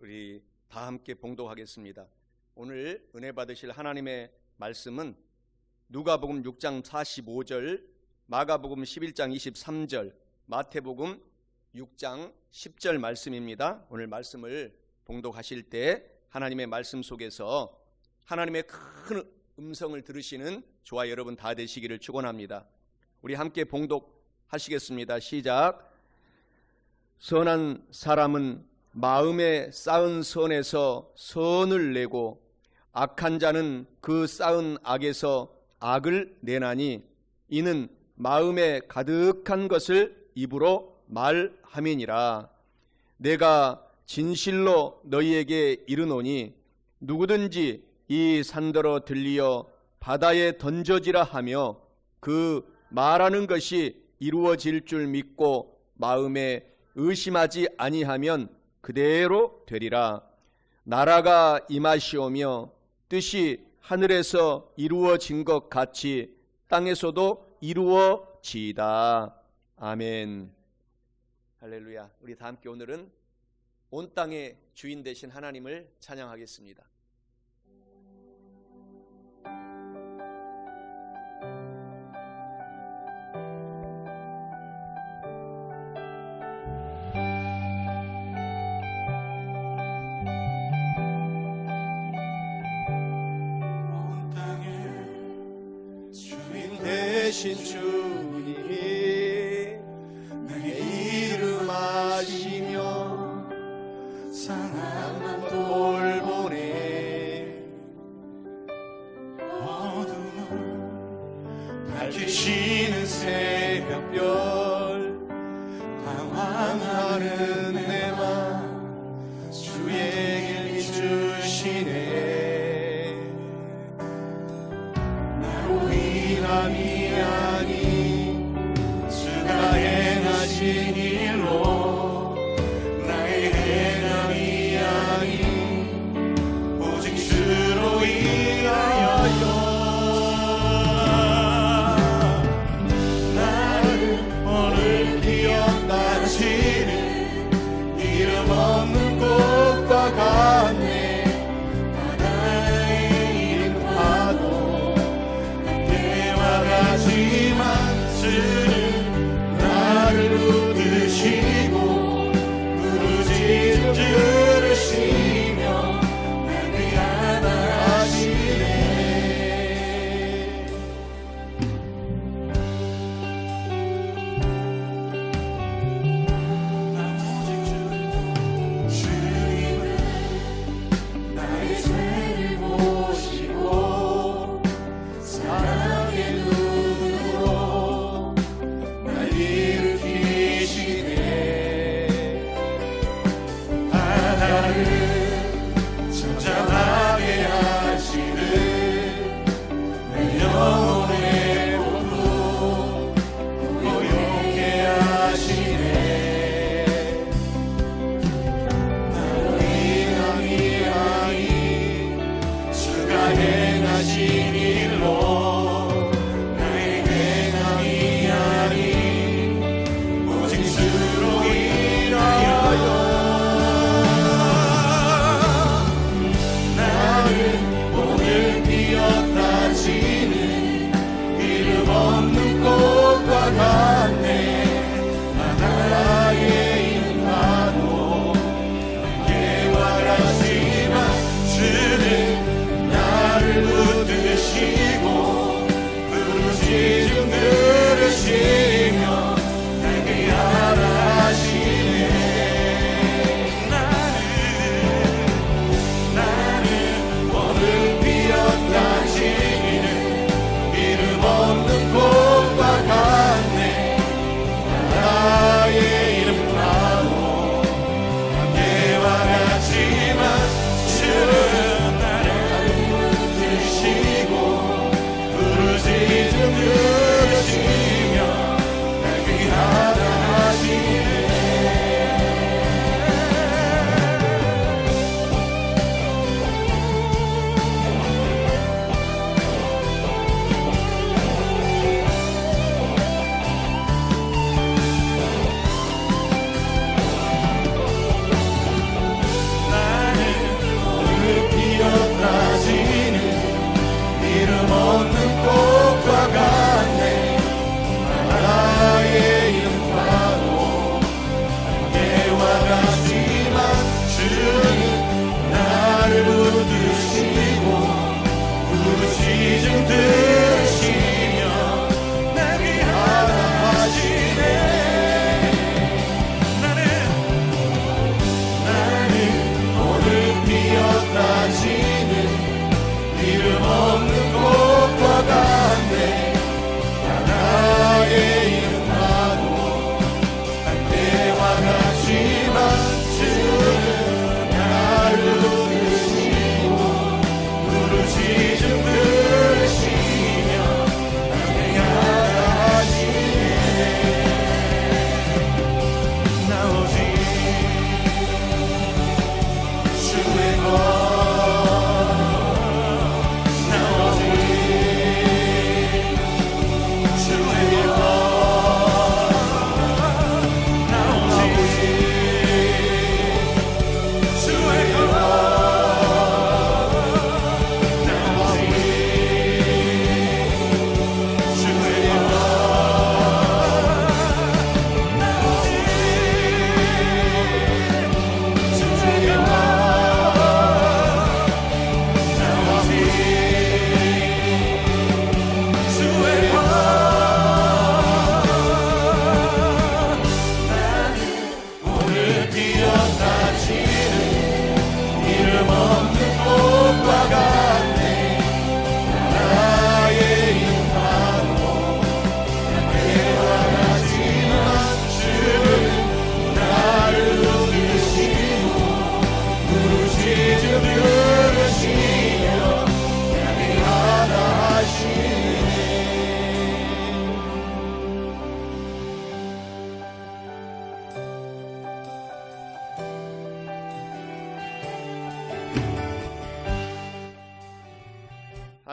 우리 다 함께 봉독하겠습니다. 오늘 은혜 받으실 하나님의 말씀은 누가복음 6장 45절, 마가복음 11장 23절, 마태복음 6장 10절 말씀입니다. 오늘 말씀을 봉독하실 때 하나님의 말씀 속에서 하나님의 큰 음성을 들으시는 저와 여러분 다 되시기를 축원합니다. 우리 함께 봉독하시겠습니다. 시작. 선한 사람은 마음에 쌓은 선에서 선을 내고 악한 자는 그 쌓은 악에서 악을 내나니 이는 마음에 가득한 것을 입으로 말함이니라. 내가 진실로 너희에게 이르노니 누구든지 이 산더러 들리어 바다에 던져지라 하며 그 말하는 것이 이루어질 줄 믿고 마음에 의심하지 아니하면 그대로 되리라. 나라가 임하시오며 뜻이 하늘에서 이루어진 것 같이 땅에서도 이루어지이다. 아멘. 할렐루야. 우리 다 함께 오늘은 온 땅의 주인 되신 하나님을 찬양하겠습니다. 대신 주님이 내 이름 아시며 상함만 돌보네. 어둠을 밝히시는 새벽별 당황하는 내 맘 주에게 비추시네. 나로 인함이 주가 행하신 일로 나의 행함이 아닌 오직 주로 인하여 나를 오늘 기억나시는 이름 없는 꽃과 같네. 바다의 이름 파도 때와 같지만 주는 나를 웃으시고 부르짖음 들으시며 나를 안아하시네. 나 오직 주님은 나의 죄를 보시고 사랑의 눈으로 날 일으키시네.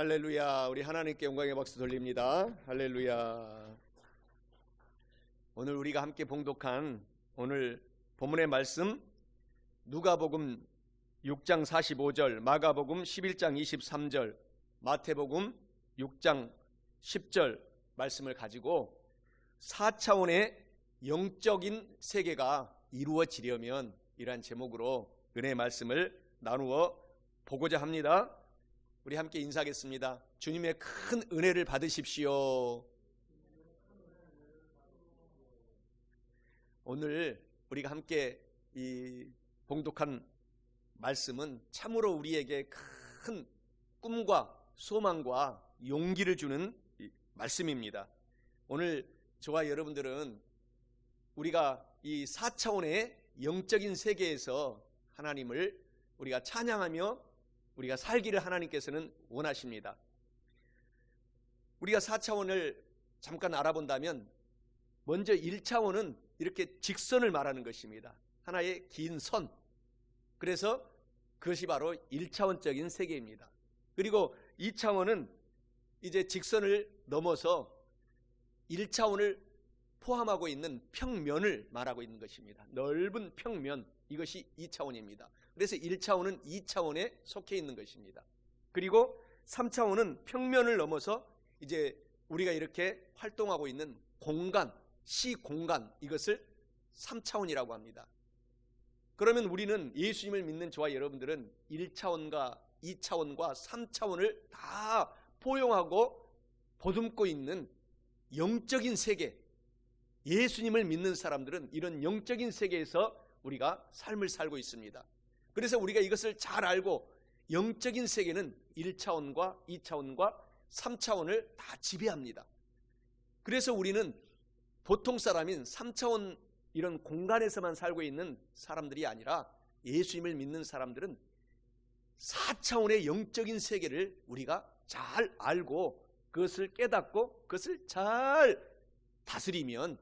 할렐루야. 우리 하나님께 영광의 박수 돌립니다. 할렐루야. 오늘 우리가 함께 봉독한 오늘 본문의 말씀 누가복음 6장 45절, 마가복음 11장 23절, 마태복음 6장 10절 말씀을 가지고 4차원의 영적인 세계가 이루어지려면 이러한 제목으로 은혜의 말씀을 나누어 보고자 합니다. 우리 함께 인사하겠습니다. 주님의 큰 은혜를 받으십시오. 오늘 우리가 함께 이 봉독한 말씀은 참으로 우리에게 큰 꿈과 소망과 용기를 주는 말씀입니다. 오늘 저와 여러분들은 우리가 이 4차원의 영적인 세계에서 하나님을 우리가 찬양하며 우리가 살기를 하나님께서는 원하십니다. 우리가 4차원을 잠깐 알아본다면 먼저 1차원은 이렇게 직선을 말하는 것입니다. 하나의 긴 선. 그래서 그것이 바로 1차원적인 세계입니다. 그리고 2차원은 이제 직선을 넘어서 1차원을 포함하고 있는 평면을 말하고 있는 것입니다. 넓은 평면, 이것이 2차원입니다. 그래서 1차원은 2차원에 속해 있는 것입니다. 그리고 3차원은 평면을 넘어서 이제 우리가 이렇게 활동하고 있는 공간, 시공간, 이것을 3차원이라고 합니다. 그러면 우리는 예수님을 믿는 저와 여러분들은 1차원과 2차원과 3차원을 다 포용하고 보듬고 있는 영적인 세계, 예수님을 믿는 사람들은 이런 영적인 세계에서 우리가 삶을 살고 있습니다. 그래서 우리가 이것을 잘 알고 영적인 세계는 1차원과 2차원과 3차원을 다 지배합니다. 그래서 우리는 보통 사람인 3차원 이런 공간에서만 살고 있는 사람들이 아니라 예수님을 믿는 사람들은 4차원의 영적인 세계를 우리가 잘 알고 그것을 깨닫고 그것을 잘 다스리면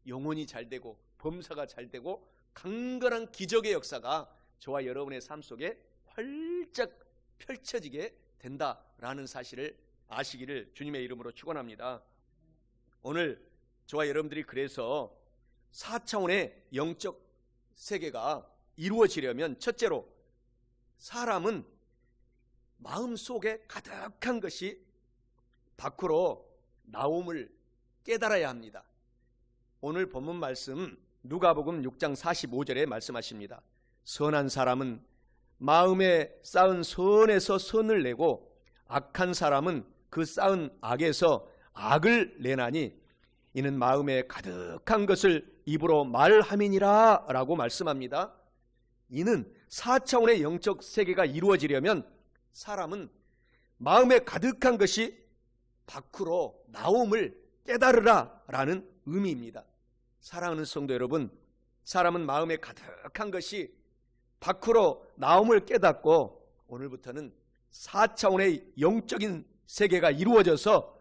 영혼이 잘 되고 범사가 잘 되고 강건한 기적의 역사가 저와 여러분의 삶 속에 활짝 펼쳐지게 된다라는 사실을 아시기를 주님의 이름으로 축원합니다. 오늘 저와 여러분들이 그래서 4차원의 영적 세계가 이루어지려면 첫째로 사람은 마음속에 가득한 것이 밖으로 나옴을 깨달아야 합니다. 오늘 본문 말씀 누가복음 6장 45절에 말씀하십니다. 선한 사람은 마음에 쌓은 선에서 선을 내고 악한 사람은 그 쌓은 악에서 악을 내나니 이는 마음에 가득한 것을 입으로 말함이니라 라고 말씀합니다. 이는 4차원의 영적 세계가 이루어지려면 사람은 마음에 가득한 것이 밖으로 나옴을 깨달으라 라는 의미입니다. 사랑하는 성도 여러분, 사람은 마음에 가득한 것이 밖으로 나옴을 깨닫고 오늘부터는 4차원의 영적인 세계가 이루어져서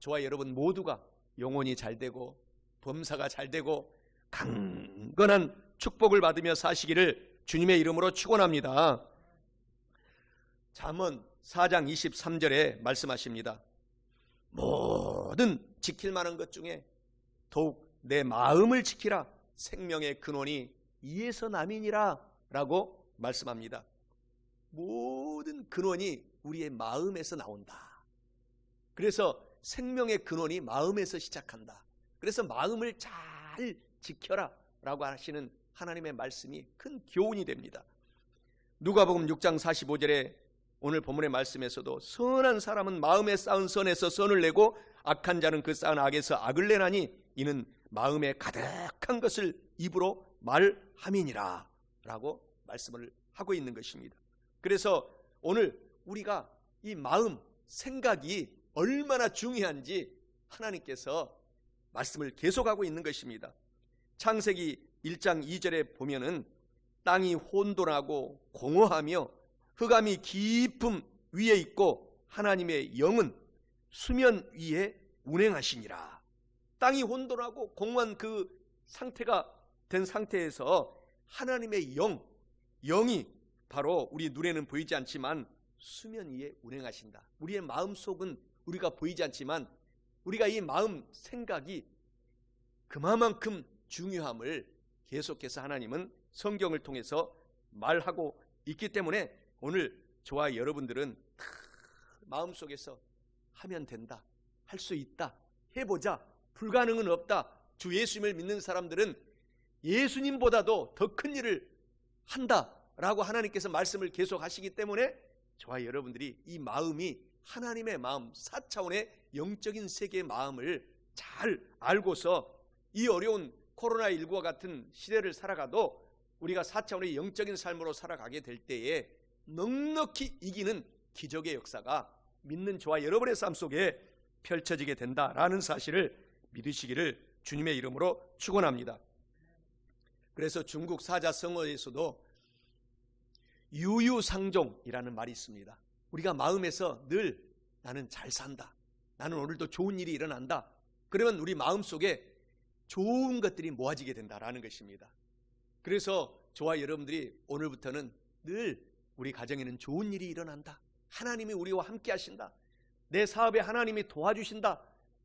저와 여러분 모두가 영혼이 잘 되고 범사가 잘 되고 강건한 축복을 받으며 사시기를 주님의 이름으로 축원합니다. 잠언 4장 23절에 말씀하십니다. 모든 지킬 만한 것 중에 더욱 내 마음을 지키라. 생명의 근원이 이에서 남이니라 라고 말씀합니다. 모든 근원이 우리의 마음에서 나온다. 그래서 생명의 근원이 마음에서 시작한다. 그래서 마음을 잘 지켜라 라고 하시는 하나님의 말씀이 큰 교훈이 됩니다. 누가복음 6장 45절에 오늘 본문의 말씀에서도 선한 사람은 마음에 쌓은 선에서 선을 내고 악한 자는 그 쌓은 악에서 악을 내나니 이는 마음에 가득한 것을 입으로 말함이니라 라고 말씀을 하고 있는 것입니다. 그래서 오늘 우리가 이 마음, 생각이 얼마나 중요한지 하나님께서 말씀을 계속하고 있는 것입니다. 창세기 1장 2절에 보면은 땅이 혼돈하고 공허하며 흑암이 깊음 위에 있고 하나님의 영은 수면 위에 운행하시니라. 땅이 혼돈하고 공허한 그 상태가 된 상태에서 하나님의 영이 바로 우리 눈에는 보이지 않지만 수면 위에 운행하신다. 우리의 마음속은 우리가 보이지 않지만 우리가 이 마음 생각이 그만큼 중요함을 계속해서 하나님은 성경을 통해서 말하고 있기 때문에 오늘 저와 여러분들은 마음속에서 하면 된다, 할 수 있다, 해보자, 불가능은 없다. 주 예수님을 믿는 사람들은 예수님보다도 더 큰 일을 한다라고 하나님께서 말씀을 계속 하시기 때문에 저와 여러분들이 이 마음이 하나님의 마음, 4차원의 영적인 세계의 마음을 잘 알고서 이 어려운 코로나19와 같은 시대를 살아가도 우리가 4차원의 영적인 삶으로 살아가게 될 때에 넉넉히 이기는 기적의 역사가 믿는 저와 여러분의 삶 속에 펼쳐지게 된다라는 사실을 믿으시기를 주님의 이름으로 축원합니다. 그래서 중국 사자성어에서도 유유상종이라는 말이 있습니다. 우리가 마음에서 늘 나는 잘 산다, 나는 오늘도 좋은 일이 일어난다, 그러면 우리 마음속에 좋은 것들이 모아지게 된다라는 것입니다. 그래서 저와 여러분들이 오늘부터는 늘 우리 가정에는 좋은 일이 일어난다, 하나님이 우리와 함께 하신다, 내 사업에 하나님이 도와주신다,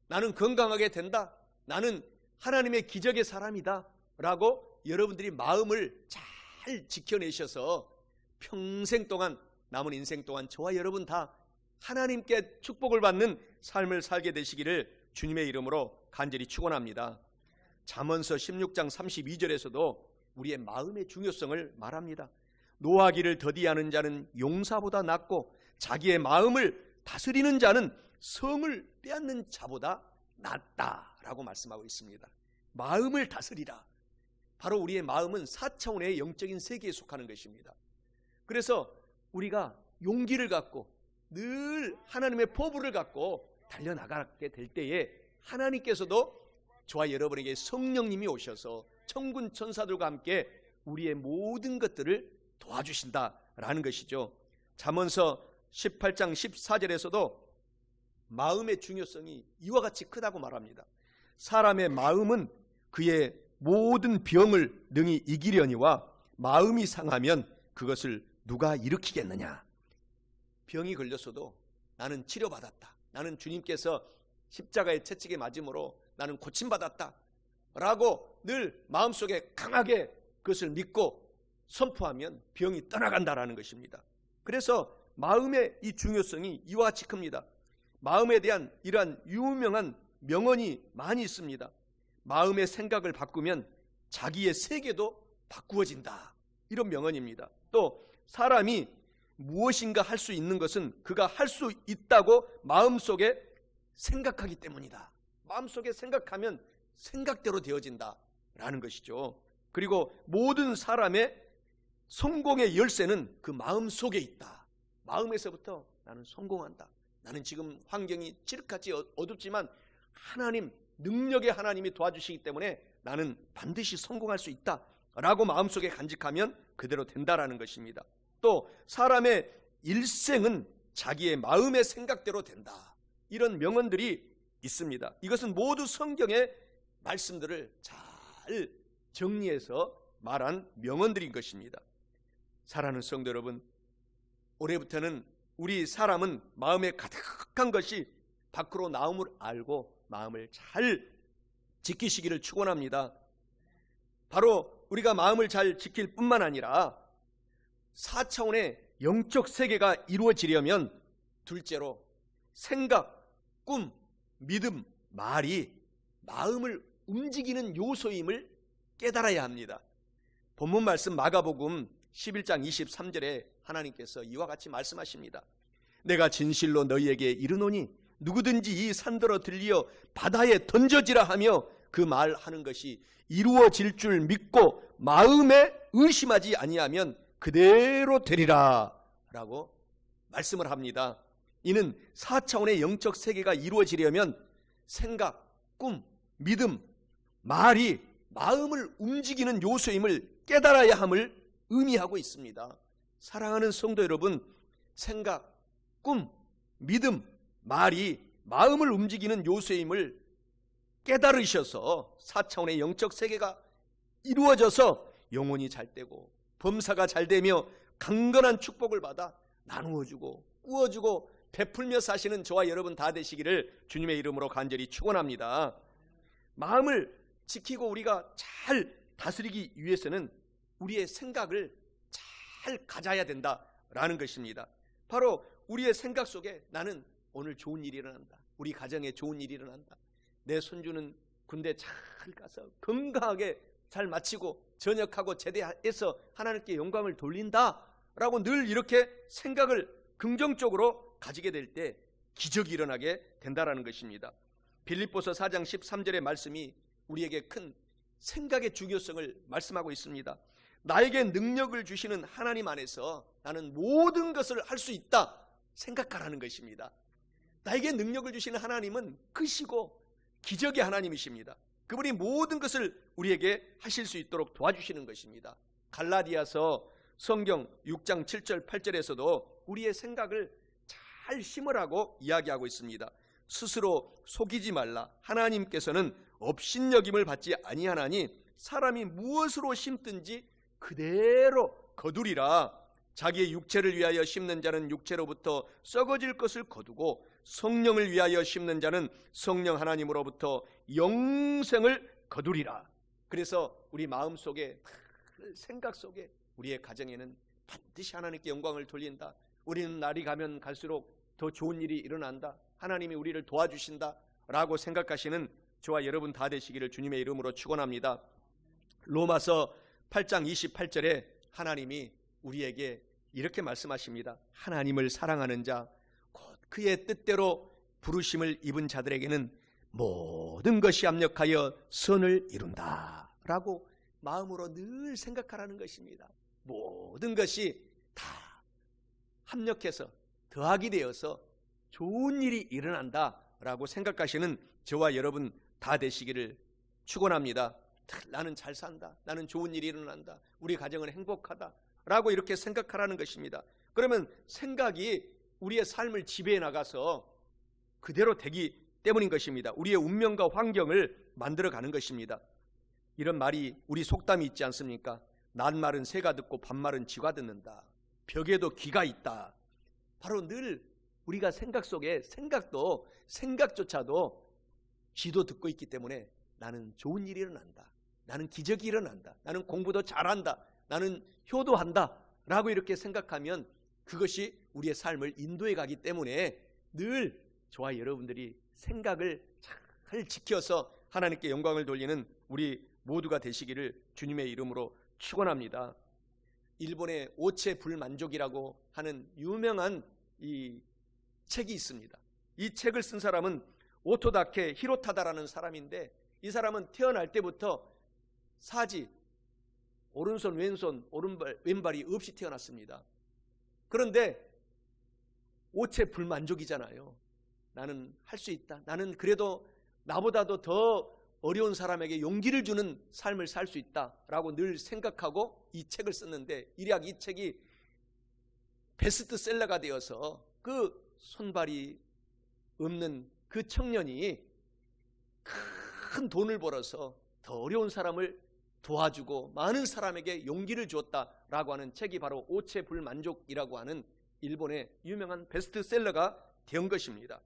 나는 건강하게 된다, 나는 하나님의 기적의 사람이다 라고 여러분들이 마음을 잘 지켜내셔서 평생 동안, 남은 인생 동안 저와 여러분 다 하나님께 축복을 받는 삶을 살게 되시기를 주님의 이름으로 간절히 축원합니다. 잠언서 16장 32절에서도 우리의 마음의 중요성을 말합니다. 노하기를 더디하는 자는 용사보다 낫고 자기의 마음을 다스리는 자는 성을 빼앗는 자보다 낫다라고 말씀하고 있습니다. 마음을 다스리라. 바로 우리의 마음은 4차원의 영적인 세계에 속하는 것입니다. 그래서 우리가 용기를 갖고 늘 하나님의 포부를 갖고 달려나가게 될 때에 하나님께서도 저와 여러분에게 성령님이 오셔서 천군 천사들과 함께 우리의 모든 것들을 도와주신다라는 것이죠. 잠언서 18장 14절에서도 마음의 중요성이 이와 같이 크다고 말합니다. 사람의 마음은 그의 모든 병을 능히 이기려니와 마음이 상하면 그것을 누가 일으키겠느냐. 병이 걸렸어도 나는 치료받았다, 나는 주님께서 십자가의 채찍에 맞음으로 나는 고침받았다 라고 늘 마음속에 강하게 그것을 믿고 선포하면 병이 떠나간다라는 것입니다. 그래서 마음의 이 중요성이 이와 같이 큽니다. 마음에 대한 이러한 유명한 명언이 많이 있습니다. 마음의 생각을 바꾸면 자기의 세계도 바꾸어진다, 이런 명언입니다. 또 사람이 무엇인가 할 수 있는 것은 그가 할 수 있다고 마음속에 생각하기 때문이다. 마음속에 생각하면 생각대로 되어진다라는 것이죠. 그리고 모든 사람의 성공의 열쇠는 그 마음속에 있다. 마음에서부터 나는 성공한다, 나는 지금 환경이 칠흑같이 어둡지만 하나님, 능력의 하나님이 도와주시기 때문에 나는 반드시 성공할 수 있다 라고 마음속에 간직하면 그대로 된다라는 것입니다. 또 사람의 일생은 자기의 마음의 생각대로 된다, 이런 명언들이 있습니다. 이것은 모두 성경의 말씀들을 잘 정리해서 말한 명언들인 것입니다. 사랑하는 성도 여러분, 올해부터는 우리 사람은 마음에 가득한 것이 밖으로 나옴을 알고 마음을 잘 지키시기를 축원합니다. 바로 우리가 마음을 잘 지킬 뿐만 아니라 4차원의 영적 세계가 이루어지려면 둘째로 생각, 꿈, 믿음, 말이 마음을 움직이는 요소임을 깨달아야 합니다. 본문 말씀 마가복음 11장 23절에 하나님께서 이와 같이 말씀하십니다. 내가 진실로 너희에게 이르노니 누구든지 이 산더러 들리어 바다에 던져지라 하며 그 말하는 것이 이루어질 줄 믿고 마음에 의심하지 아니하면 그대로 되리라 라고 말씀을 합니다. 이는 4차원의 영적 세계가 이루어지려면 생각, 꿈, 믿음, 말이 마음을 움직이는 요소임을 깨달아야 함을 의미하고 있습니다. 사랑하는 성도 여러분, 생각, 꿈, 믿음, 말이 마음을 움직이는 요소임을 깨달으셔서 4차원의 영적 세계가 이루어져서 영혼이 잘 되고 범사가 잘 되며 강건한 축복을 받아 나누어주고 꾸어주고 베풀며 사시는 저와 여러분 다 되시기를 주님의 이름으로 간절히 축원합니다. 마음을 지키고 우리가 잘 다스리기 위해서는 우리의 생각을 잘 가져야 된다라는 것입니다. 바로 우리의 생각 속에 나는 오늘 좋은 일이 일어난다, 우리 가정에 좋은 일이 일어난다, 내 손주는 군대 잘 가서 건강하게 잘 마치고 전역하고 제대해서 하나님께 영광을 돌린다 라고 늘 이렇게 생각을 긍정적으로 가지게 될 때 기적이 일어나게 된다라는 것입니다. 빌립보서 4장 13절의 말씀이 우리에게 큰 생각의 중요성을 말씀하고 있습니다. 나에게 능력을 주시는 하나님 안에서 나는 모든 것을 할 수 있다 생각하라는 것입니다. 나에게 능력을 주시는 하나님은 크시고 기적의 하나님이십니다. 그분이 모든 것을 우리에게 하실 수 있도록 도와주시는 것입니다. 갈라디아서 성경 6장 7절 8절에서도 우리의 생각을 잘 심으라고 이야기하고 있습니다. 스스로 속이지 말라. 하나님께서는 업신여김을 받지 아니하나니 사람이 무엇으로 심든지 그대로 거두리라. 자기의 육체를 위하여 심는 자는 육체로부터 썩어질 것을 거두고 성령을 위하여 심는 자는 성령 하나님으로부터 영생을 거두리라. 그래서 우리 마음속에, 생각 속에, 우리의 가정에는 반드시 하나님께 영광을 돌린다, 우리는 날이 가면 갈수록 더 좋은 일이 일어난다, 하나님이 우리를 도와주신다 라고 생각하시는 저와 여러분 다 되시기를 주님의 이름으로 축원합니다. 로마서 8장 28절에 하나님이 우리에게 이렇게 말씀하십니다. 하나님을 사랑하는 자, 곧 그의 뜻대로 부르심을 입은 자들에게는 모든 것이 합력하여 선을 이룬다 라고 마음으로 늘 생각하라는 것입니다. 모든 것이 다 합력해서 더하기 되어서 좋은 일이 일어난다 라고 생각하시는 저와 여러분 다 되시기를 축원합니다. 나는 잘 산다, 나는 좋은 일이 일어난다, 우리 가정은 행복하다 라고 이렇게 생각하라는 것입니다. 그러면 생각이 우리의 삶을 지배해 나가서 그대로 되기 때문인 것입니다. 우리의 운명과 환경을 만들어가는 것입니다. 이런 말이 우리 속담이 있지 않습니까? 낱말은 새가 듣고 반말은 쥐가 듣는다, 벽에도 귀가 있다. 바로 늘 우리가 생각 속에 생각조차도 쥐도 듣고 있기 때문에 나는 좋은 일이 일어난다, 나는 기적이 일어난다, 나는 공부도 잘한다, 나는 효도한다 라고 이렇게 생각하면 그것이 우리의 삶을 인도해 가기 때문에 늘 저와 여러분들이 생각을 잘 지켜서 하나님께 영광을 돌리는 우리 모두가 되시기를 주님의 이름으로 축원합니다. 일본의 오체 불만족이라고 하는 유명한 이 책이 있습니다. 이 책을 쓴 사람은 오토다케 히로타다라는 사람인데, 이 사람은 태어날 때부터 사지, 오른손, 왼손, 오른발, 왼발이 없이 태어났습니다. 그런데 오체 불만족이잖아요. 나는 할 수 있다, 나는 그래도 나보다도 더 어려운 사람에게 용기를 주는 삶을 살 수 있다라고 늘 생각하고 이 책을 썼는데, 일약 이 책이 베스트셀러가 되어서 그 손발이 없는 그 청년이 큰 돈을 벌어서 더 어려운 사람을 도와주고 많은 사람에게 용기를 주었다라고 하는 책이 바로 오체 불만족이라고 하는 일본의 유명한 베스트셀러가 된 것입니다.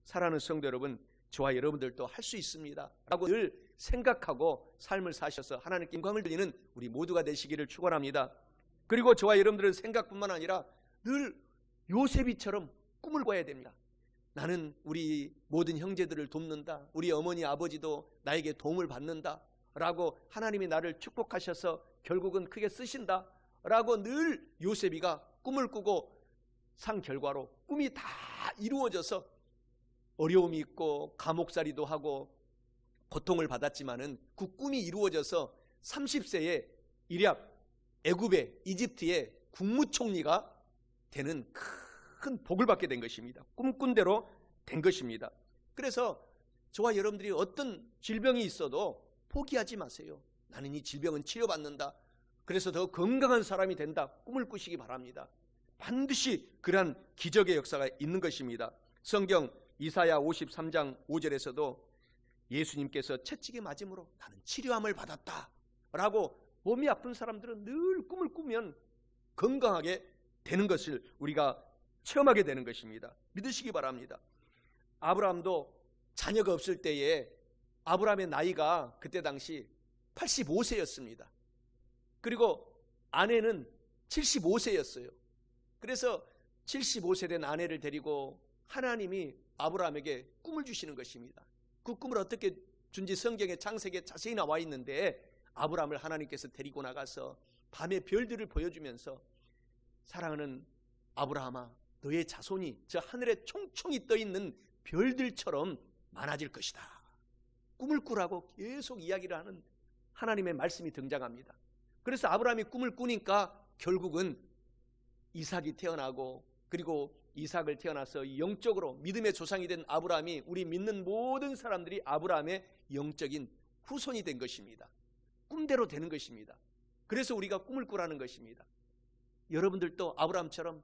사랑하는 성도 여러분, 저와 여러분들도 할 수 있습니다 라고 늘 생각하고 삶을 사셔서 하나님께 영광을 드리는 우리 모두가 되시기를 축원합니다. 그리고 저와 여러분들은 생각뿐만 아니라 늘 요셉이처럼 꿈을 꿔야 됩니다. 나는 우리 모든 형제들을 돕는다, 우리 어머니 아버지도 나에게 도움을 받는다 라고 하나님이 나를 축복하셔서 결국은 크게 쓰신다 라고 늘 요셉이가 꿈을 꾸고 산 결과로 꿈이 다 이루어져서 어려움이 있고 감옥살이도 하고 고통을 받았지만은 그 꿈이 이루어져서 30세에 일약 애굽의 이집트의 국무총리가 되는 큰 복을 받게 된 것입니다. 꿈꾼 대로 된 것입니다. 그래서 저와 여러분들이 어떤 질병이 있어도 포기하지 마세요. 나는 이 질병은 치료받는다, 그래서 더 건강한 사람이 된다, 꿈을 꾸시기 바랍니다. 반드시 그러한 기적의 역사가 있는 것입니다. 성경 이사야 53장 5절에서도 예수님께서 채찍에 맞음으로 나는 치료함을 받았다 라고 몸이 아픈 사람들은 늘 꿈을 꾸면 건강하게 되는 것을 우리가 체험하게 되는 것입니다. 믿으시기 바랍니다. 아브라함도 자녀가 없을 때에 아브라함의 나이가 그때 당시 85세였습니다. 그리고 아내는 75세였어요. 그래서 75세 된 아내를 데리고 하나님이 아브라함에게 꿈을 주시는 것입니다. 그 꿈을 어떻게 준지 성경의 창세기에 자세히 나와 있는데, 아브라함을 하나님께서 데리고 나가서 밤에 별들을 보여주면서 사랑하는 아브라함아, 너의 자손이 저 하늘에 총총히 떠있는 별들처럼 많아질 것이다. 꿈을 꾸라고 계속 이야기를 하는 하나님의 말씀이 등장합니다. 그래서 아브라함이 꿈을 꾸니까 결국은 이삭이 태어나고, 그리고 이삭을 태어나서 영적으로 믿음의 조상이 된 아브라함이 우리 믿는 모든 사람들이 아브라함의 영적인 후손이 된 것입니다. 꿈대로 되는 것입니다. 그래서 우리가 꿈을 꾸라는 것입니다. 여러분들도 아브라함처럼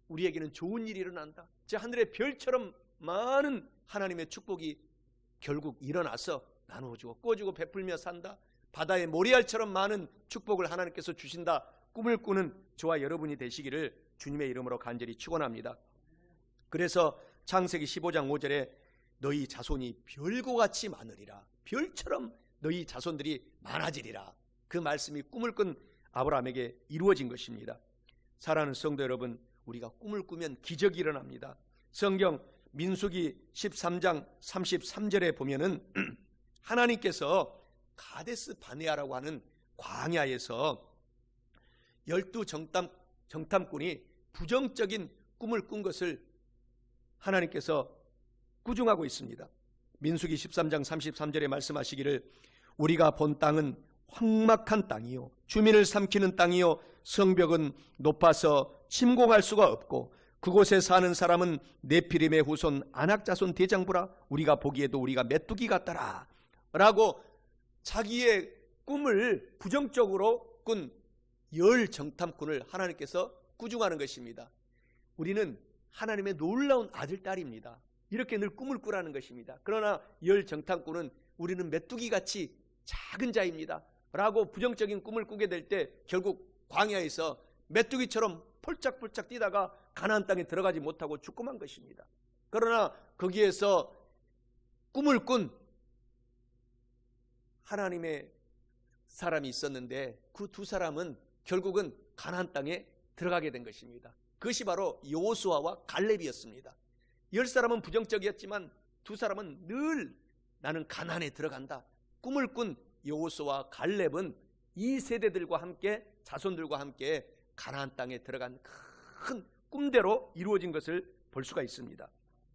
우리에게는 좋은 일이 일어난다, 저 하늘의 별처럼 많은 하나님의 축복이 결국 일어나서 나누어주고 꾸어주고 베풀며 산다, 바다의 모래알처럼 많은 축복을 하나님께서 주신다, 꿈을 꾸는 저와 여러분이 되시기를 주님의 이름으로 간절히 축원합니다. 그래서 창세기 15장 5절에 너희 자손이 별과 같이 많으리라, 별처럼 너희 자손들이 많아지리라, 그 말씀이 꿈을 꾼 아브라함에게 이루어진 것입니다. 사랑하는 성도 여러분, 우리가 꿈을 꾸면 기적이 일어납니다. 성경 민수기 13장 33절에 보면은 하나님께서 가데스 바네아라고 하는 광야에서 12 정탐꾼이 부정적인 꿈을 꾼 것을 하나님께서 꾸중하고 있습니다. 민수기 13장 33절에 말씀하시기를 우리가 본 땅은 황막한 땅이요 주민을 삼키는 땅이요 성벽은 높아서 침공할 수가 없고 그곳에 사는 사람은 네피림의 후손 아낙자손 대장부라 우리가 보기에도 우리가 메뚜기 같더라 라고 자기의 꿈을 부정적으로 꾼 10 정탐꾼을 하나님께서 꾸중하는 것입니다. 우리는 하나님의 놀라운 아들, 딸입니다. 이렇게 늘 꿈을 꾸라는 것입니다. 그러나 10 정탐꾼은 우리는 메뚜기같이 작은 자입니다 라고 부정적인 꿈을 꾸게 될 때 결국 광야에서 메뚜기처럼 폴짝폴짝 뛰다가 가나안 땅에 들어가지 못하고 죽고 만 것입니다. 그러나 거기에서 꿈을 꾼 하나님의 사람이 있었는데 그 두 사람은 결국은 가나안 땅에 들어가게 된 것입니다. 그것이 바로 여호수아와 갈렙이었습니다. 10사람은 부정적이었지만 두 사람은 늘 나는 가나안에 들어간다. 꿈을 꾼 여호수아와 갈렙은 이 세대들과 함께 자손들과 함께 가나안 땅에 들어간 큰 꿈대로 이루어진 것을 볼 수가 있습니다.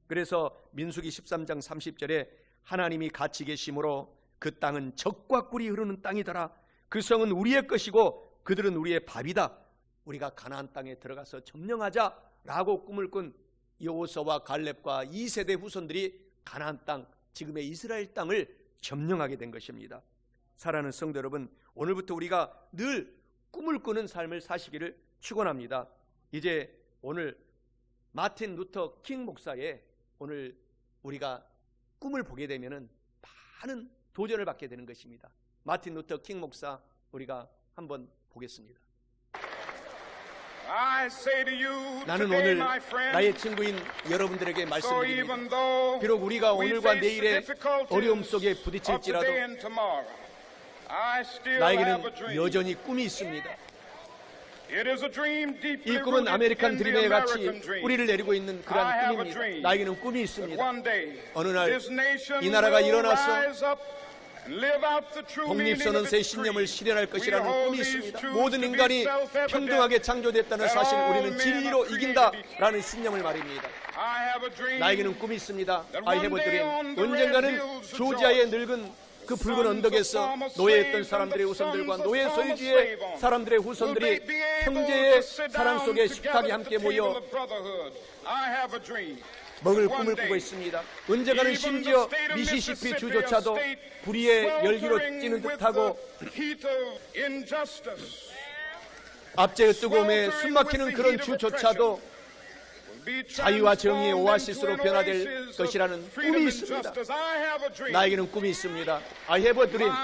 그래서 민수기 13장 30절에 하나님이 같이 계심으로 그 땅은 젖과 꿀이 흐르는 땅이더라. 그 성은 우리의 것이고 그들은 우리의 밥이다. 우리가 가나안 땅에 들어가서 점령하자라고 꿈을 꾼 여호수아와 갈렙과 2세대 후손들이 가나안 땅, 지금의 이스라엘 땅을 점령하게 된 것입니다. 사랑하는 성도 여러분, 오늘부터 우리가 늘 꿈을 꾸는 삶을 사시기를 축원합니다. 이제 오늘 마틴 루터 킹 목사의 오늘 우리가 꿈을 보게 되면은 많은 도전을 받게 되는 것입니다. 마틴 루터 킹 목사 우리가 한번 보겠습니다. 나는 오늘 나의 친구인 여러분들에게 말씀드립니다. 비록 우리가 오늘과 내일의 어려움 속에 부딪힐지라도 나에게는 여전히 꿈이 있습니다. 이 꿈은 아메리칸 드림에 같이 뿌리를 내리고 있는 그러한 꿈입니다. 나에게는 꿈이 있습니다. 어느 날 이 나라가 일어나서 독립선언서의 신념을 실현할 것이라는 꿈이 있습니다. 모든 인간이 평등하게 창조됐다는 사실, 우리는 진리로 이긴다라는 신념을 말입니다. 나에게는 꿈이 있습니다. I have a dream. 언젠가는 조지아의 늙은 그 붉은 언덕에서 노예했던 사람들의 후손들과 노예 소유주의 사람들의 후손들이 형제의 사랑 속에 식탁에 함께 모여 먹을 꿈을 꾸고 있습니다. 언젠가는 심지어 미시시피 주조차도 불의의 열기로 찌는 듯하고 압제의 뜨거움에 숨막히는 그런 주조차도 자유와 정의의 오아시스로 변화될 것이라는 꿈이 있습니다. 나에게는 꿈이 있습니다. I have a dream.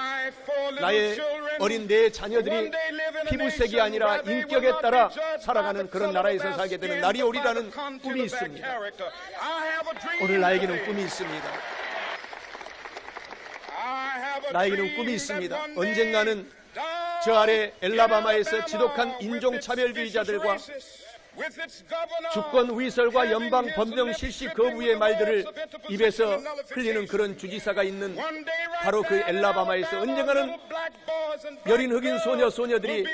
나의 어린 내 자녀들이 피부색이 아니라 인격에 따라 살아가는 그런 나라에서 살게 되는 날이 오리라는 꿈이 있습니다. 오늘 나에게는 꿈이 있습니다. 나에게는 꿈이 있습니다. 언젠가는 저 아래 엘라바마에서 지독한 인종차별주의자들과 주권 위설과 연방 법령 실시 거부의 말들을 입에서 흘리는 그런 주지사가 있는 바로 그 엘라바마에서 언젠가는 여린 흑인 소녀 소녀들이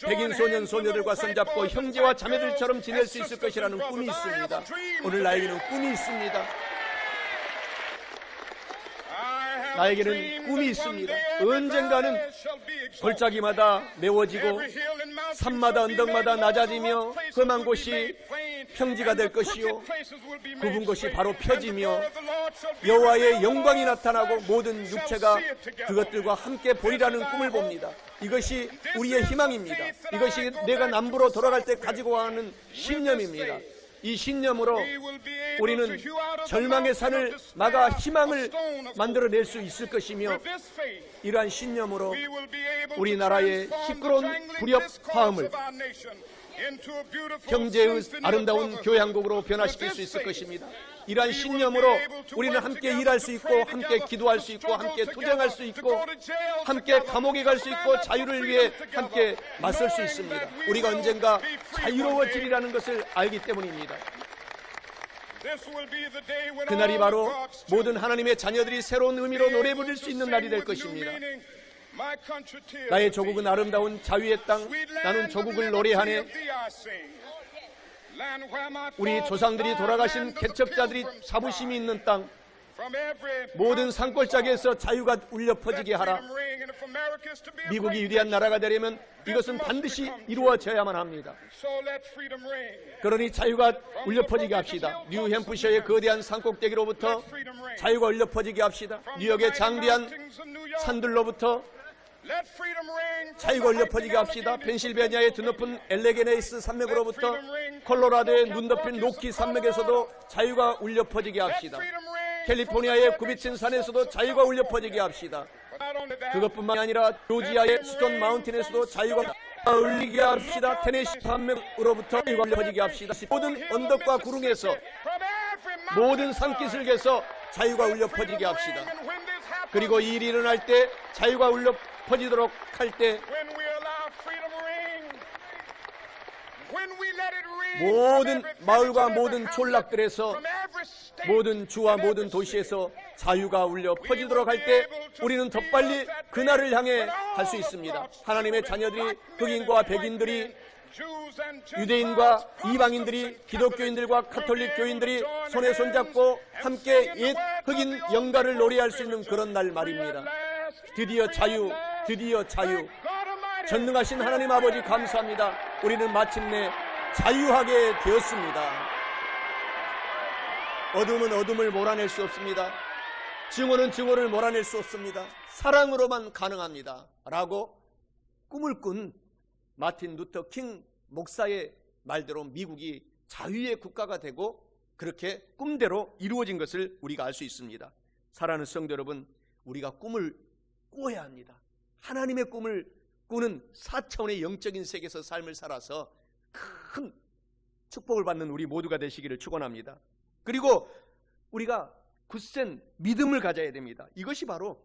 백인 소년 소녀들과 손잡고 형제와 자매들처럼 지낼 수 있을 것이라는 꿈이 있습니다. 오늘 나에게는 꿈이 있습니다. 나에게는 꿈이 있습니다. 언젠가는 골짜기마다 메워지고 산마다 언덕마다 낮아지며 험한 곳이 평지가 될 것이요 굽은 곳이 바로 펴지며 여호와의 영광이 나타나고 모든 육체가 그것들과 함께 보리라는 꿈을 봅니다. 이것이 우리의 희망입니다. 이것이 내가 남부로 돌아갈 때 가지고 가는 신념입니다. 이 신념으로 우리는 절망의 산을 막아 희망을 만들어낼 수 있을 것이며 이러한 신념으로 우리나라의 시끄러운 불협화음을 형제의 아름다운 교향곡으로 변화시킬 수 있을 것입니다. 이러한 신념으로 우리는 함께 일할 수 있고 함께 기도할 수 있고 함께 투쟁할 수 있고 함께 감옥에 갈 수 있고 자유를 위해 함께 맞설 수 있습니다. 우리가 언젠가 자유로워지리라는 것을 알기 때문입니다. 그날이 바로 모든 하나님의 자녀들이 새로운 의미로 노래 부를 수 있는 날이 될 것입니다. 나의 조국은 아름다운 자유의 땅, 나는 조국을 노래하네. 우리 조상들이 돌아가신 개척자들이 자부심이 있는 땅, 모든 산골짜기에서 자유가 울려 퍼지게 하라. 미국이 위대한 나라가 되려면 이것은 반드시 이루어져야만 합니다. 그러니 자유가 울려 퍼지게 합시다. 뉴햄프셔의 거대한 산꼭대기로부터 자유가 울려 퍼지게 합시다. 뉴욕의 장대한 산들로부터 자유가 울려 퍼지게 합시다. 펜실베니아의 드높은 엘레게네이스 산맥으로부터 콜로라도의 눈 덮인 로키 산맥에서도 자유가 울려 퍼지게 합시다. 캘리포니아의 굽이친 산에서도 자유가 울려 퍼지게 합시다. 그것뿐만 아니라 조지아의 스톤 마운틴에서도 자유가 울리게 합시다. 테네시 산맥으로부터 자유가 울려 퍼지게 합시다. 모든 언덕과 구릉에서 모든 산기슭에서 자유가 울려 퍼지게 합시다. 그리고 이 일이 일어날 때 자유가 울려 퍼지도록 할 때 모든 마을과 모든 촌락들에서 모든 주와 모든 도시에서 자유가 울려 퍼지도록 할 때 우리는 더 빨리 그날을 향해 갈 수 있습니다. 하나님의 자녀들이 흑인과 백인들이 유대인과 이방인들이 기독교인들과 가톨릭 교인들이 손에 손잡고 함께 옛 흑인 영가를 노래할 수 있는 그런 날 말입니다. 드디어 자유, 드디어 자유. 전능하신 하나님 아버지 감사합니다. 우리는 마침내 자유하게 되었습니다. 어둠은 어둠을 몰아낼 수 없습니다. 증오는 증오를 몰아낼 수 없습니다. 사랑으로만 가능합니다. 라고 꿈을 꾼 마틴 루터 킹 목사의 말대로 미국이 자유의 국가가 되고 그렇게 꿈대로 이루어진 것을 우리가 알 수 있습니다. 사랑하는 성도 여러분, 우리가 꿈을 꾸어야 합니다. 하나님의 꿈을 꾸는 4차원의 영적인 세계에서 삶을 살아서 큰 축복을 받는 우리 모두가 되시기를 축원합니다. 그리고 우리가 굳센 믿음을 가져야 됩니다. 이것이 바로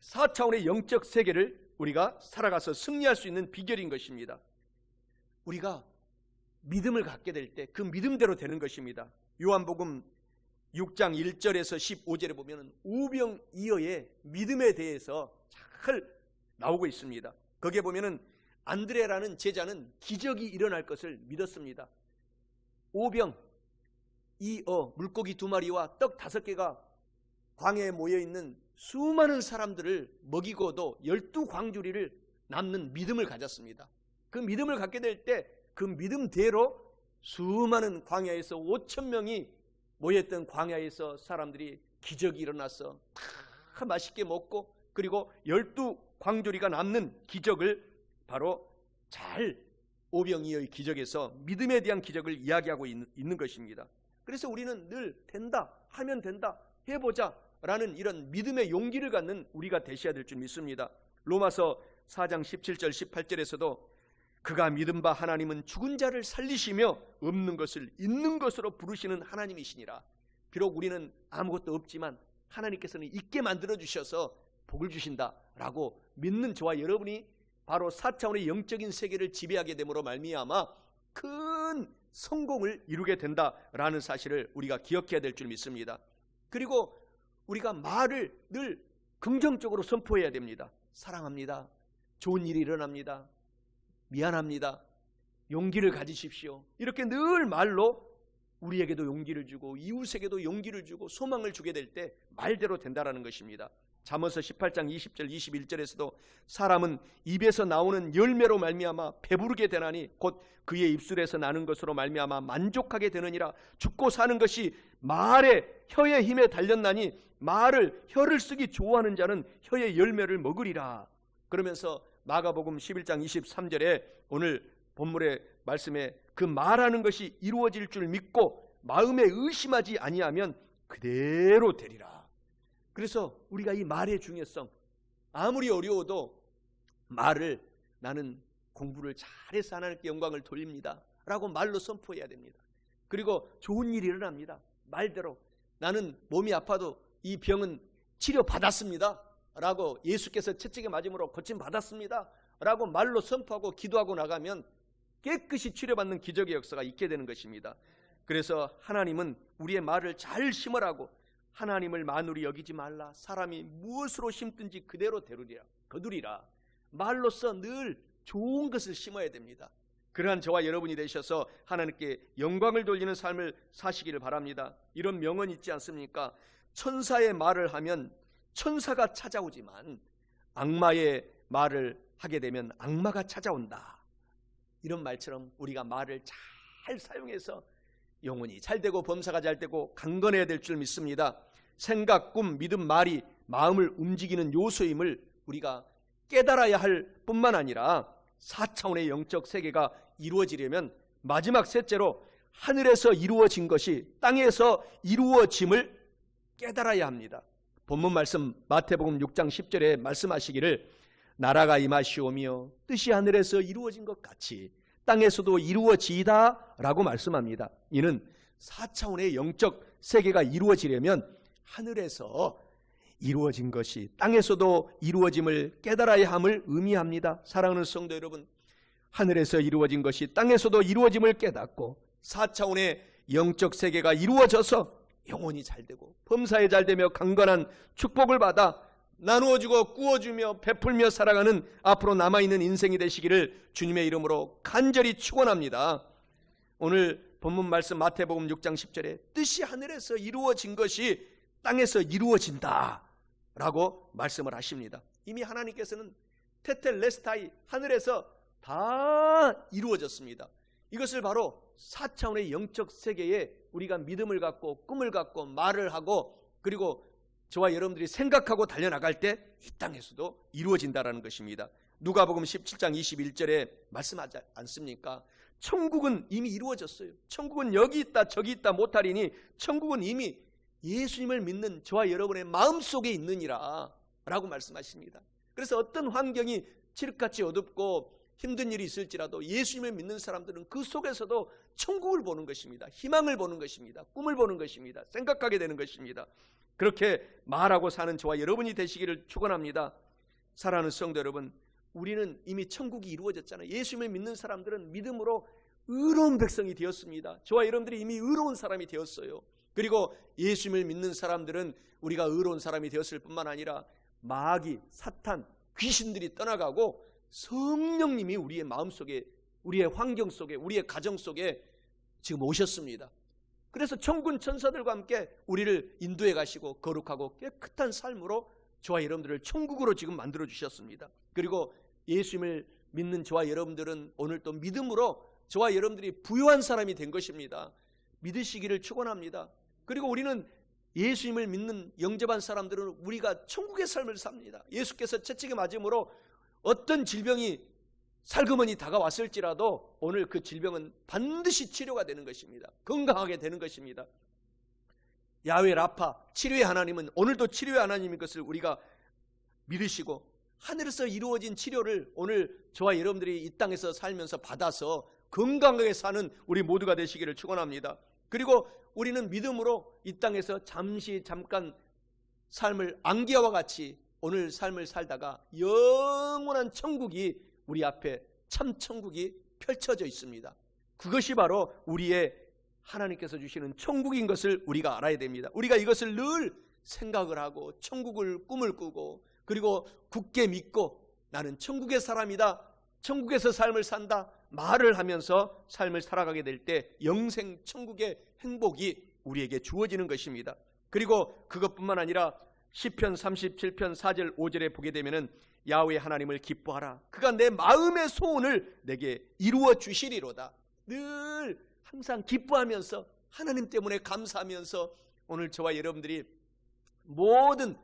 4차원의 영적 세계를 우리가 살아가서 승리할 수 있는 비결인 것입니다. 우리가 믿음을 갖게 될 때 그 믿음대로 되는 것입니다. 요한복음 6장 1절에서 15절에 보면 오병이어의 믿음에 대해서 잘 나오고 있습니다. 거기에 보면은 안드레라는 제자는 기적이 일어날 것을 믿었습니다. 오병이어 물고기 2마리와 떡 5개가 광야에 모여있는 수많은 사람들을 먹이고도 12광주리를 남는 믿음을 가졌습니다. 그 믿음을 갖게 될 때 그 믿음대로 수많은 광야에서 5,000명이 모였던 광야에서 사람들이 기적이 일어나서 다 맛있게 먹고 그리고 12광주리가 남는 기적을 바로 잘 오병이어의 기적에서 믿음에 대한 기적을 이야기하고 있는 것입니다. 그래서 우리는 늘 된다, 하면 된다, 해보자 라는 이런 믿음의 용기를 갖는 우리가 되셔야 될 줄 믿습니다. 로마서 4장 17절 18절에서도 그가 믿은 바 하나님은 죽은 자를 살리시며 없는 것을 있는 것으로 부르시는 하나님이시니라. 비록 우리는 아무것도 없지만 하나님께서는 있게 만들어 주셔서 복을 주신다라고 믿는 저와 여러분이 바로 4차원의 영적인 세계를 지배하게 됨으로 말미암아 큰 성공을 이루게 된다라는 사실을 우리가 기억해야 될 줄 믿습니다. 그리고 우리가 말을 늘 긍정적으로 선포해야 됩니다. 사랑합니다. 좋은 일이 일어납니다. 미안합니다. 용기를 가지십시오. 이렇게 늘 말로 우리에게도 용기를 주고 이웃에게도 용기를 주고 소망을 주게 될 때 말대로 된다라는 것입니다. 잠언서 18장 20절 21절에서도 사람은 입에서 나오는 열매로 말미암아 배부르게 되나니 곧 그의 입술에서 나는 것으로 말미암아 만족하게 되느니라. 죽고 사는 것이 말의 혀의 힘에 달렸나니 혀를 쓰기 좋아하는 자는 혀의 열매를 먹으리라. 그러면서 마가복음 11장 23절에 오늘 본문의 말씀에 그 말하는 것이 이루어질 줄 믿고 마음에 의심하지 아니하면 그대로 되리라. 그래서 우리가 이 말의 중요성, 아무리 어려워도 말을 나는 공부를 잘해서 하나님께 영광을 돌립니다 라고 말로 선포해야 됩니다. 그리고 좋은 일이 일어납니다. 말대로 나는 몸이 아파도 이 병은 치료받았습니다 라고 예수께서 채찍에 맞음으로 고침받았습니다 라고 말로 선포하고 기도하고 나가면 깨끗이 치료받는 기적의 역사가 있게 되는 것입니다. 그래서 하나님은 우리의 말을 잘 심으라고 하나님을 만으로 여기지 말라. 사람이 무엇으로 심든지 그대로 거두리라. 말로써 늘 좋은 것을 심어야 됩니다. 그러한 저와 여러분이 되셔서 하나님께 영광을 돌리는 삶을 사시기를 바랍니다. 이런 명언 있지 않습니까? 천사의 말을 하면 천사가 찾아오지만 악마의 말을 하게 되면 악마가 찾아온다. 이런 말처럼 우리가 말을 잘 사용해서 영혼이 잘 되고 범사가 잘 되고 강건해야 될 줄 믿습니다. 생각, 꿈, 믿음, 말이 마음을 움직이는 요소임을 우리가 깨달아야 할 뿐만 아니라 4차원의 영적 세계가 이루어지려면 마지막 셋째로 하늘에서 이루어진 것이 땅에서 이루어짐을 깨달아야 합니다. 본문 말씀 마태복음 6장 10절에 말씀하시기를 나라가 임하시오며 뜻이 하늘에서 이루어진 것 같이 땅에서도 이루어지이다 라고 말씀합니다. 이는 4차원의 영적 세계가 이루어지려면 하늘에서 이루어진 것이 땅에서도 이루어짐을 깨달아야 함을 의미합니다. 사랑하는 성도 여러분, 하늘에서 이루어진 것이 땅에서도 이루어짐을 깨닫고 4차원의 영적 세계가 이루어져서 영혼이 잘되고 범사에 잘되며 강건한 축복을 받아 나누어주고 꾸어주며 베풀며 살아가는 앞으로 남아있는 인생이 되시기를 주님의 이름으로 간절히 축원합니다. 오늘 본문 말씀 마태복음 6장 10절에 뜻이 하늘에서 이루어진 것이 땅에서 이루어진다 라고 말씀을 하십니다. 이미 하나님께서는 테텔레스타이 하늘에서 다 이루어졌습니다. 이것을 바로 4차원의 영적 세계에 우리가 믿음을 갖고 꿈을 갖고 말을 하고 그리고 저와 여러분들이 생각하고 달려나갈 때 이 땅에서도 이루어진다라는 것입니다. 누가복음 17장 21절에 말씀하지 않습니까? 천국은 이미 이루어졌어요. 천국은 여기 있다 저기 있다 못하리니 천국은 이미 예수님을 믿는 저와 여러분의 마음속에 있느니라 라고 말씀하십니다. 그래서 어떤 환경이 칠흑같이 어둡고 힘든 일이 있을지라도 예수님을 믿는 사람들은 그 속에서도 천국을 보는 것입니다. 희망을 보는 것입니다. 꿈을 보는 것입니다. 생각하게 되는 것입니다. 그렇게 말하고 사는 저와 여러분이 되시기를 축원합니다. 사랑하는 성도 여러분, 우리는 이미 천국이 이루어졌잖아요. 예수님을 믿는 사람들은 믿음으로 의로운 백성이 되었습니다. 저와 여러분들이 이미 의로운 사람이 되었어요. 그리고 예수님을 믿는 사람들은 우리가 의로운 사람이 되었을 뿐만 아니라 마귀, 사탄, 귀신들이 떠나가고 성령님이 우리의 마음속에, 우리의 환경 속에, 우리의 가정 속에 지금 오셨습니다. 그래서 천군 천사들과 함께 우리를 인도해 가시고 거룩하고 깨끗한 삶으로 저와 여러분들을 천국으로 지금 만들어 주셨습니다. 그리고 예수님을 믿는 저와 여러분들은 오늘 또 믿음으로 저와 여러분들이 부유한 사람이 된 것입니다. 믿으시기를 축원합니다. 그리고 우리는 예수님을 믿는 영접한 사람들은 우리가 천국의 삶을 삽니다. 예수께서 채찍에 맞음으로 어떤 질병이 살그머니 다가왔을지라도 오늘 그 질병은 반드시 치료가 되는 것입니다. 건강하게 되는 것입니다. 야훼 라파, 치료의 하나님은 오늘도 치료의 하나님인 것을 우리가 믿으시고 하늘에서 이루어진 치료를 오늘 저와 여러분들이 이 땅에서 살면서 받아서 건강하게 사는 우리 모두가 되시기를 축원합니다. 그리고 우리는 믿음으로 이 땅에서 잠깐 삶을 안개와 같이 오늘 삶을 살다가 영원한 천국이 우리 앞에 참 천국이 펼쳐져 있습니다. 그것이 바로 우리의 하나님께서 주시는 천국인 것을 우리가 알아야 됩니다. 우리가 이것을 늘 생각을 하고 천국을 꿈을 꾸고 그리고 굳게 믿고 나는 천국의 사람이다, 천국에서 삶을 산다 말을 하면서 삶을 살아가게 될 때 영생 천국의 행복이 우리에게 주어지는 것입니다. 그리고 그것뿐만 아니라 시편 37편 4절 5절에 보게 되면은 야훼 하나님을 기뻐하라, 그가 내 마음의 소원을 내게 이루어 주시리로다. 늘 항상 기뻐하면서 하나님 때문에 감사하면서 오늘 저와 여러분들이 모든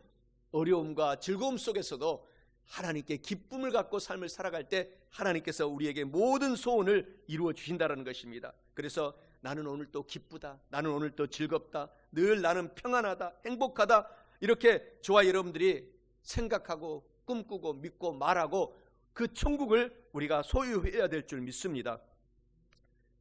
어려움과 즐거움 속에서도 하나님께 기쁨을 갖고 삶을 살아갈 때 하나님께서 우리에게 모든 소원을 이루어 주신다는 것입니다. 그래서 나는 오늘 또 기쁘다, 나는 오늘 또 즐겁다, 늘 나는 평안하다, 행복하다, 이렇게 저와 여러분들이 생각하고 꿈꾸고 믿고 말하고 그 천국을 우리가 소유해야 될 줄 믿습니다.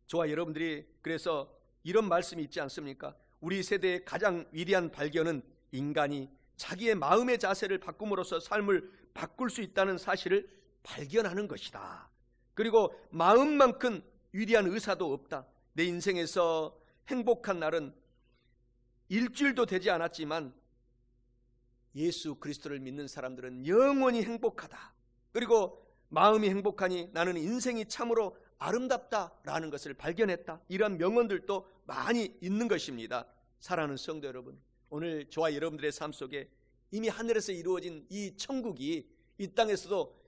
저와 여러분들이 그래서 이런 말씀이 있지 않습니까? 우리 세대의 가장 위대한 발견은 인간이 자기의 마음의 자세를 바꿈으로써 삶을 바꿀 수 있다는 사실을 발견하는 것이다. 그리고 마음만큼 위대한 의사도 없다. 내 인생에서 행복한 날은 일주일도 되지 않았지만 예수 그리스도를 믿는 사람들은 영원히 행복하다. 그리고 마음이 행복하니 나는 인생이 참으로 아름답다라는 것을 발견했다. 이런 명언들도 많이 있는 것입니다. 사랑하는 성도 여러분, 오늘 저와 여러분들의 삶 속에 이미 하늘에서 이루어진 이 천국이 이 땅에서도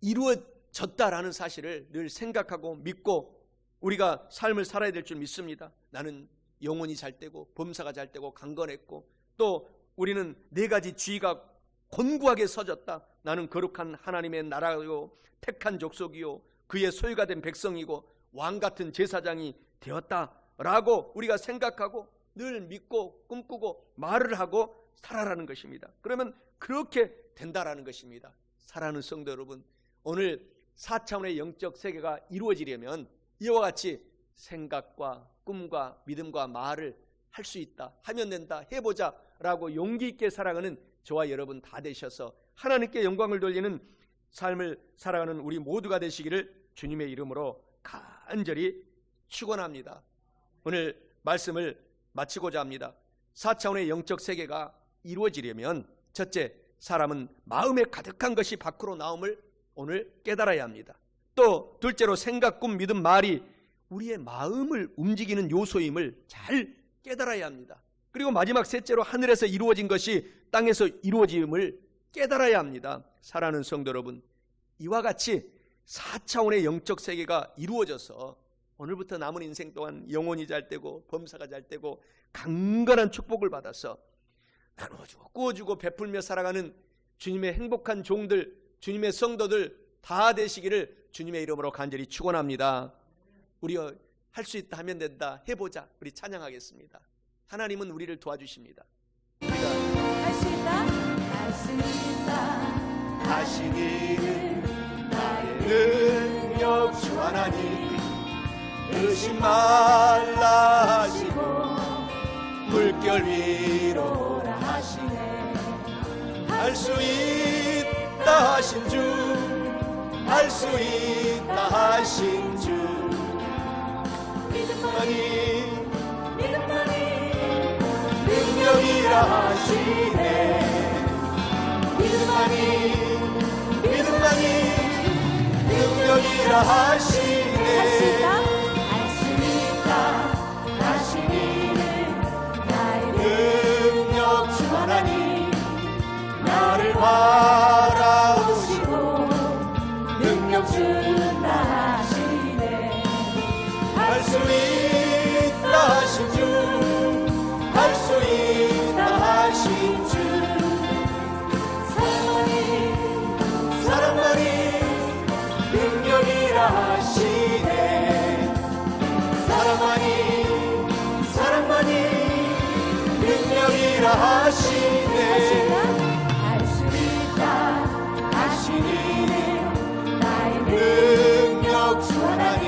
이루어졌다라는 사실을 늘 생각하고 믿고 우리가 삶을 살아야 될 줄 믿습니다. 나는 영혼이 잘 되고 범사가 잘 되고 강건했고 또 우리는 네 가지 지위가 곤고하게 서졌다. 나는 거룩한 하나님의 나라요 택한 족속이요 그의 소유가 된 백성이고 왕같은 제사장이 되었다라고 우리가 생각하고 늘 믿고 꿈꾸고 말을 하고 살아라는 것입니다. 그러면 그렇게 된다라는 것입니다. 사랑하는 성도 여러분, 오늘 4차원의 영적 세계가 이루어지려면 이와 같이 생각과 꿈과 믿음과 말을 할 수 있다, 하면 된다, 해보자 라고 용기 있게 살아가는 저와 여러분 다 되셔서 하나님께 영광을 돌리는 삶을 살아가는 우리 모두가 되시기를 주님의 이름으로 간절히 축원합니다. 오늘 말씀을 마치고자 합니다. 4차원의 영적 세계가 이루어지려면 첫째, 사람은 마음에 가득한 것이 밖으로 나옴을 오늘 깨달아야 합니다. 또 둘째로 생각, 꿈, 믿음, 말이 우리의 마음을 움직이는 요소임을 잘 깨달아야 합니다. 그리고 마지막 셋째로 하늘에서 이루어진 것이 땅에서 이루어짐을 깨달아야 합니다. 사랑하는 성도 여러분, 이와 같이 4차원의 영적 세계가 이루어져서 오늘부터 남은 인생 동안 영혼이 잘 되고 범사가 잘 되고 강건한 축복을 받아서 나눠주고 꾸어주고 베풀며 살아가는 주님의 행복한 종들, 주님의 성도들 다 되시기를 주님의 이름으로 간절히 축원합니다. 우리 할 수 있다, 하면 된다, 해보자. 우리 찬양하겠습니다. 하나님은 우리를 도와주십니다. 우리가 할 수 있다, 할 수 있다 하시기를 나의 능력 주 하나님, 의심 말라 하시고 물결 위로 오라 하시네. 할 수 있다 하신 주, 할 수 있다 하신 주, 믿음만이 능력이라 하시네. 믿음만이 능력이라 하시네. 할 수 있다, 할 수 있다 하시기를 나의 능력 주 하나님, 나를 바라보시고 바라보시고 능력 준다 하시네. 할 수 있다 하신 주, 할 수 있다 하신 주, 사랑만이 능력이라 하시네. 사랑만이 능력이라 하시네. 할 수 있다 능력 주 하나님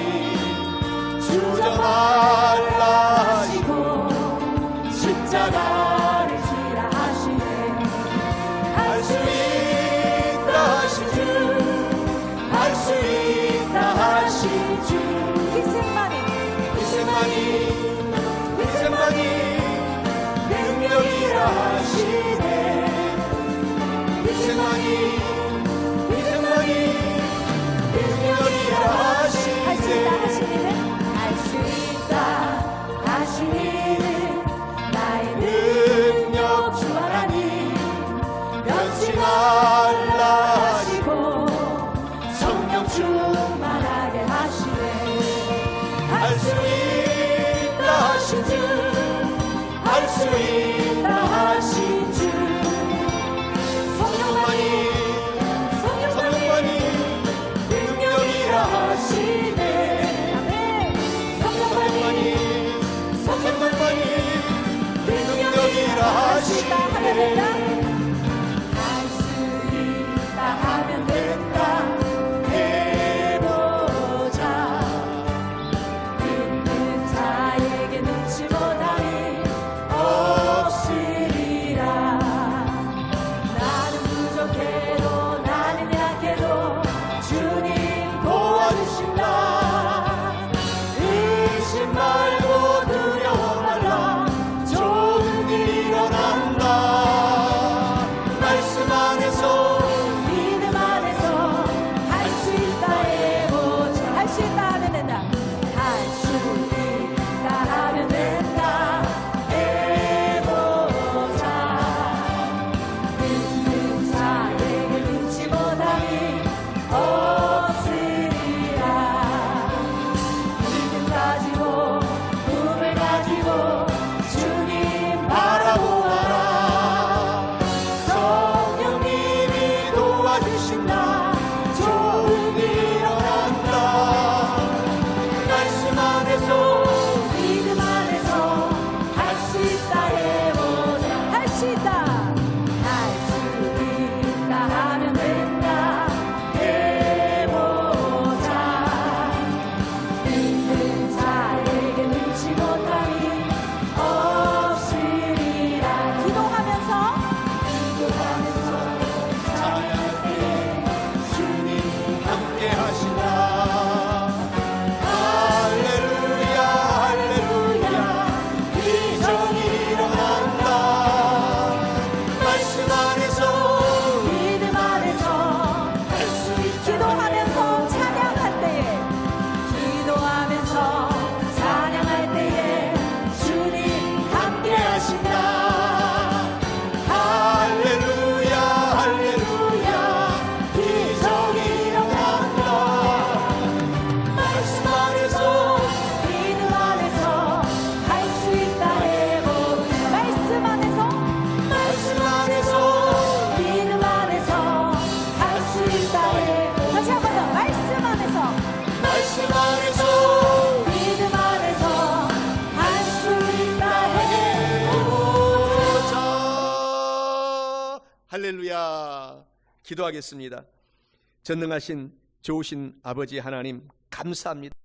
주저 말라 하시고 십자가를 지라 하시네. 할 수 있다 하신 주 할 수 있다 하신 주 희생만이 능력이라 하시네. 희생만이 능력이라 하시네. 할 수 있다 하신 이는 나의 능력 주 하나님 변치 말라 하시고 성령 충만하게 하시네. 할 수 있다 하신 주 할 수 있다 하신 주 성령만이 능력이라 하시네. 성령만이 능력이라 하시네. 할 수 있다 하면 된다. 해보자. 있는 자에게 눈치 못함이 없으리라. 나는 부족해도 나는 약해도 주님 도와주신다. 의심 말고 두려워 말라. 좋은 일 일어난다. 말씀 안에서 믿음 안에서 할 수 있다 해보자. 할 수 있다 하면 된다. 할 수 있다 하면 된다. 해보자. 믿는 자에게 눈치 못함이 없으리라. 믿음 가지고 꿈을 가지고 주님 바라보아라. 성령님이 도와주신다. 좋은 일 일어난다. 말씀 안에서 믿음 안에서 할 수 있다 해보자. 할 수 있다. 할 수 있다 하면 된다. 해보자. 믿는 자에게 눈치 못함이 없으리라. 기도하면서 찬양할 때 주님 함께 하신다. 할렐루야 할렐루야 기적이 일어난다. 말씀 안에서 믿음 안에서 할 수 있다. 기도하면서 찬양할 때에 기도하면서 찬양할 때에 주님 함께 하신다. 할렐루야 할렐루야 기적이 일어난다. 말씀 안에서 믿음 안에서 할 수 있다 해보자. 말씀 안에서 믿음 안에서 할 수 있다 해보자. 다시 한 번 더. 말씀 안에서 믿음 안에서 할 수 있다 해보자. 자, 할렐루야. 기도하겠습니다. 전능하신 좋으신 아버지 하나님 감사합니다.